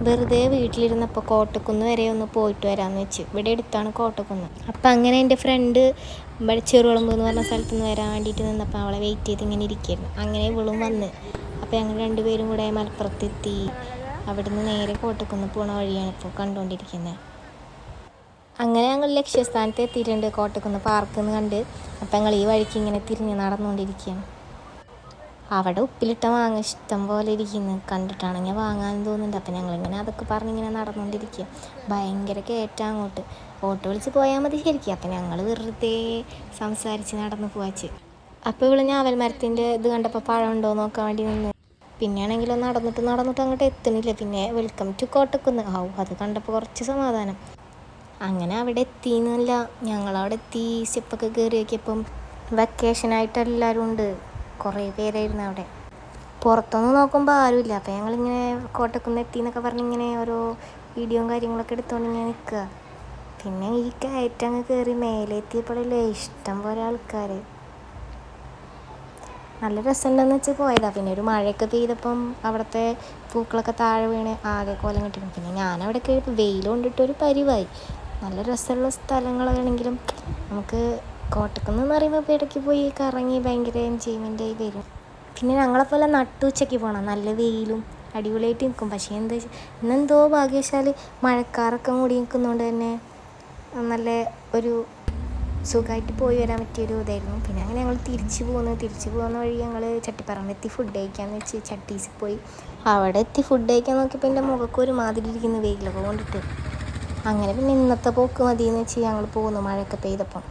വെറുതെ വീട്ടിലിരുന്നപ്പോൾ കോട്ടക്കുന്ന് വരെ ഒന്ന് പോയിട്ട് വരാമെന്ന് വെച്ച്. ഇവിടെ അടുത്താണ് കോട്ടക്കുന്ന്. അപ്പം അങ്ങനെ എൻ്റെ ഫ്രണ്ട് ഇവിടെ ചെറുവളമ്പ് എന്ന് പറഞ്ഞ സ്ഥലത്ത് നിന്ന് വരാൻ വേണ്ടിയിട്ട് നിന്നപ്പോൾ അവളെ വെയിറ്റ് ചെയ്ത് ഇങ്ങനെ ഇരിക്കുകയായിരുന്നു. അങ്ങനെ ഇവളും വന്ന്. അപ്പോൾ ഞങ്ങൾ രണ്ടുപേരും കൂടെ മലപ്പുറത്തെത്തി. അവിടുന്ന് നേരെ കോട്ടക്കുന്ന് പോണ വഴിയാണ് ഇപ്പോൾ കണ്ടുകൊണ്ടിരിക്കുന്നത്. അങ്ങനെ ഞങ്ങൾ ലക്ഷ്യസ്ഥാനത്ത് എത്തിയിട്ടുണ്ട്. കോട്ടക്കുന്ന് പാർക്ക് എന്ന് കണ്ട്. അപ്പം ഞങ്ങൾ ഈ വഴിക്ക് ഇങ്ങനെ തിരിഞ്ഞ് നടന്നുകൊണ്ടിരിക്കുകയാണ്. അവിടെ ഉപ്പിലിട്ട മാങ്ങ ഇഷ്ടം പോലെ ഇരിക്കുന്നു. കണ്ടിട്ടാണെങ്കിൽ വാങ്ങാൻ തോന്നുന്നുണ്ട്. അപ്പം ഞങ്ങളിങ്ങനെ അതൊക്കെ പറഞ്ഞിങ്ങനെ നടന്നുകൊണ്ടിരിക്കുക. ഭയങ്കര കയറ്റം അങ്ങോട്ട്. ഓട്ടോ വിളിച്ച് പോയാൽ മതി ശരിക്കും. അപ്പം ഞങ്ങൾ വെറുതെ സംസാരിച്ച് നടന്ന് പോവാച്ച്. അപ്പോൾ ഇവിടെ ഞാവൽ മരത്തിൻ്റെ ഇത് കണ്ടപ്പോൾ പഴം ഉണ്ടോ നോക്കാൻ വേണ്ടി നിന്ന്. പിന്നെയാണെങ്കിലോ നടന്നിട്ട് അങ്ങോട്ട് എത്തുന്നില്ല. പിന്നെ വെൽക്കം ടു കോട്ടക്കുന്ന്. അത് കണ്ടപ്പോൾ കുറച്ച് സമാധാനം. അങ്ങനെ അവിടെ എത്തിയെന്നല്ല, ഞങ്ങളവിടെ എത്തി. സ്റ്റെപ്പൊക്കെ കയറി നോക്കിയപ്പം വെക്കേഷനായിട്ട് എല്ലാവരും ഉണ്ട്. കുറേ പേരായിരുന്നു അവിടെ. പുറത്തൊന്നും നോക്കുമ്പോൾ ആരുമില്ല. അപ്പോൾ ഞങ്ങളിങ്ങനെ കോട്ടക്കുന്ന് എത്തി എന്നൊക്കെ പറഞ്ഞിങ്ങനെ ഓരോ വീഡിയോയും കാര്യങ്ങളൊക്കെ എടുത്തുകൊണ്ട് ഇങ്ങനെ നിൽക്കുക. പിന്നെ ഈ കയറ്റം അങ്ങ് കയറി മേലെ എത്തിയപ്പോഴല്ലേ ഇഷ്ടം പോലെ ആൾക്കാർ. നല്ല രസമുണ്ടെന്ന് വെച്ച് പോയതാണ്. പിന്നെ ഒരു മഴയൊക്കെ പെയ്തപ്പം അവിടുത്തെ പൂക്കളൊക്കെ താഴെ വീണ് ആകെ കോലം കിട്ടിയിരുന്നു. പിന്നെ ഞാനവിടെ കഴിയുമ്പോൾ വെയിൽ കൊണ്ടിട്ട് ഒരു പരിവായി. നല്ല രസമുള്ള സ്ഥലങ്ങളാണെങ്കിലും നമുക്ക് കോട്ടക്കുന്ന് എന്ന് പറയുമ്പോൾ ഇപ്പോൾ ഇടയ്ക്ക് പോയി കറങ്ങി ഭയങ്കര എൻജോയ്മെൻ്റായി വരും. പിന്നെ ഞങ്ങളെപ്പോലെ നട്ടുച്ചയ്ക്ക് പോകണം. നല്ല വെയിലും അടിപൊളിയായിട്ട് നിൽക്കും. പക്ഷേ ഇന്നെന്തോ ഭാഗ്യവശാൽ മഴക്കാറൊക്കെ മൂടി നിൽക്കുന്നതുകൊണ്ട് തന്നെ നല്ല ഒരു സുഖമായിട്ട് പോയി വരാൻ പറ്റിയൊരു ഇതായിരുന്നു. പിന്നെ അങ്ങനെ ഞങ്ങൾ തിരിച്ചു പോകുന്ന വഴി ഞങ്ങൾ ചട്ടിപ്പറമ്പെത്തി ഫുഡ് കഴിക്കാമെന്ന് വെച്ച് ചട്ടീസിൽ പോയി. അവിടെ എത്തി ഫുഡ് കഴിക്കാൻ നോക്കിയപ്പോൾ എൻ്റെ മുഖമൊക്കെ ഒരുമാതിരി ഇരിക്കുന്ന വെയിലൊക്കെ കൊണ്ടിട്ട്. അങ്ങനെ പിന്നെ ഇന്നത്തെ പോക്ക് മതിയെന്ന് വെച്ച് ഞങ്ങൾ പോകുന്നു മഴയൊക്കെ പെയ്തപ്പം.